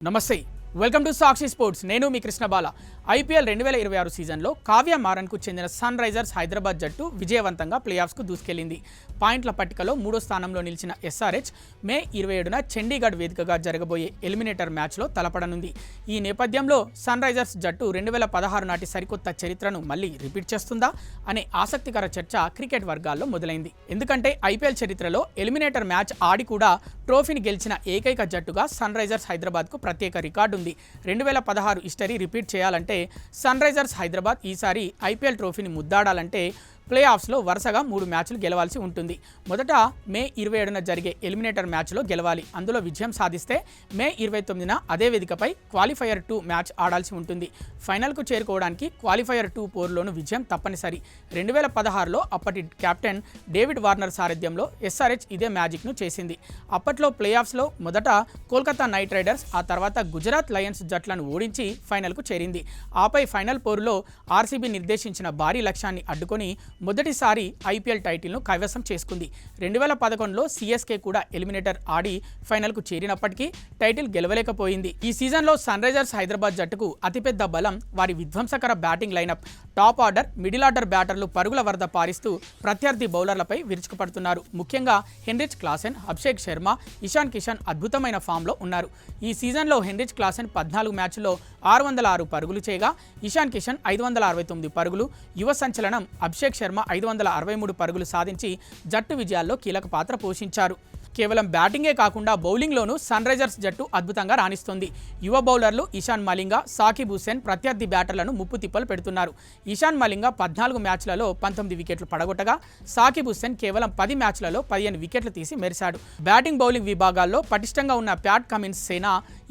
నమస్తే welcome to Sakshi sports నేను మీ కృష్ణబాల IPL 2026 సీజన్లో కావ్య మారన్కు చెందిన సన్ రైజర్స్ హైదరాబాద్ జట్టు విజయవంతంగా ప్లేఆఫ్స్కు దూసుకెళ్లింది. పాయింట్ల పట్టికలో 3వ స్థానంలో నిలిచిన ఎస్ఆర్హెచ్ మే 27న చండీగఢ్ వేదికగా జరగబోయే ఎలిమినేటర్ మ్యాచ్లో తలపడనుంది. ఈ నేపథ్యంలో సన్ రైజర్స్ జట్టు 2016 నాటి సరికొత్త చరిత్రను మళ్లీ రిపీట్ చేస్తుందా అనే ఆసక్తికర చర్చ క్రికెట్ వర్గాల్లో మొదలైంది. ఎందుకంటే ఐపీఎల్ చరిత్రలో ఎలిమినేటర్ మ్యాచ్ ఆడి కూడా ట్రోఫీని గెలిచిన ఏకైక జట్టుగా సన్ రైజర్స్ హైదరాబాద్కు ప్రత్యేక రికార్డు ఉంది. 2016 హిస్టరీ రిపీట్ చేయాలంటే సన్ రైజర్స్ హైదరాబాద్ ఈసారి ఐపీఎల్ ట్రోఫీని ముద్దాడాలంటే ప్లే ఆఫ్స్లో వరుసగా 3 మ్యాచ్లు గెలవాల్సి ఉంటుంది. మొదట మే 27న జరిగే ఎలిమినేటర్ మ్యాచ్లో గెలవాలి. అందులో విజయం సాధిస్తే మే 29న అదే వేదికపై క్వాలిఫైయర్ 2 మ్యాచ్ ఆడాల్సి ఉంటుంది. ఫైనల్కు చేరుకోవడానికి క్వాలిఫైయర్ 2 పోరులోనూ విజయం తప్పనిసరి. 2016లో అప్పటి కెప్టెన్ డేవిడ్ వార్నర్ సారథ్యంలో ఎస్ఆర్హెచ్ ఇదే మ్యాజిక్ను చేసింది. అప్పట్లో ప్లే ఆఫ్స్లో మొదట కోల్కతా నైట్ రైడర్స్, ఆ తర్వాత గుజరాత్ లయన్స్ జట్లను ఓడించి ఫైనల్కు చేరింది. ఆపై ఫైనల్ పోరులో ఆర్సీబీ నిర్దేశించిన భారీ లక్ష్యాన్ని అడ్డుకొని మొదటిసారి ఐపీఎల్ టైటిల్ను కైవసం చేసుకుంది. 2011లో సిఎస్కే కూడా ఎలిమినేటర్ ఆడి ఫైనల్కు చేరినప్పటికీ టైటిల్ గెలవలేకపోయింది. ఈ సీజన్లో సన్ రైజర్స్ హైదరాబాద్ జట్టుకు అతిపెద్ద బలం వారి విధ్వంసకర batting lineup. Top order, middle order బ్యాటర్లు పరుగుల వరద పారిస్తూ ప్రత్యర్థి బౌలర్లపై విరుచుకుపడుతున్నారు. ముఖ్యంగా హెన్రిచ్ క్లాసెన్, అభిషేక్ శర్మ, ఇషాన్ కిషన్ అద్భుతమైన ఫామ్లో ఉన్నారు. ఈ సీజన్లో హెన్రిచ్ క్లాసెన్ 14 మ్యాచ్ల్లో 606 పరుగులు చేయగా ఇషాన్ కిషన్ 569 పరుగులు, యువ సంచలనం అభిషేక్ శర్మ 563 పరుగులు సాధించి జట్టు విజయాల్లో కీలక పాత్ర పోషించారు. కేవలం బ్యాటింగే కాకుండా బౌలింగ్లోనూ సన్ రైజర్స్ జట్టు అద్భుతంగా రాణిస్తోంది. యువ బౌలర్లు ఇషాన్ మలింగా, సాకిబ్ హుసేన్ ప్రత్యర్థి బ్యాటర్లను ముప్పు తిప్పలు పెడుతున్నారు. ఇషాన్ మలింగా 14 మ్యాచ్లలో 19 వికెట్లు పడగొట్టగా సాకిబ్ హుసేన్ కేవలం 10 మ్యాచ్లలో 15 వికెట్లు తీసి మెరిశాడు. బ్యాటింగ్ బౌలింగ్ విభాగాల్లో పటిష్టంగా ఉన్న ప్యాట్ కమిన్స్ సేన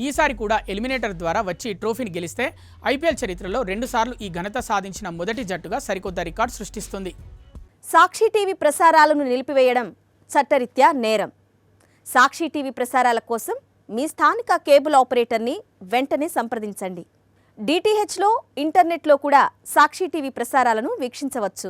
ఈసారి కూడా ఎలిమినేటర్ ద్వారా వచ్చి ట్రోఫీని గెలిస్తే ఐపీఎల్ చరిత్రలో 2 సార్లు ఈ ఘనత సాధించిన మొదటి జట్టుగా సరికొత్త రికార్డు సృష్టిస్తుంది. సాక్షి టీవీ ప్రసారాలను నిలిపివేయడం చట్టరీత్యా నేరం. సాక్షి టీవీ ప్రసారాల కోసం మీ స్థానిక కేబుల్ ఆపరేటర్ని వెంటనే సంప్రదించండి. డిటిహెచ్లో, ఇంటర్నెట్లో కూడా సాక్షి టీవీ ప్రసారాలను వీక్షించవచ్చు.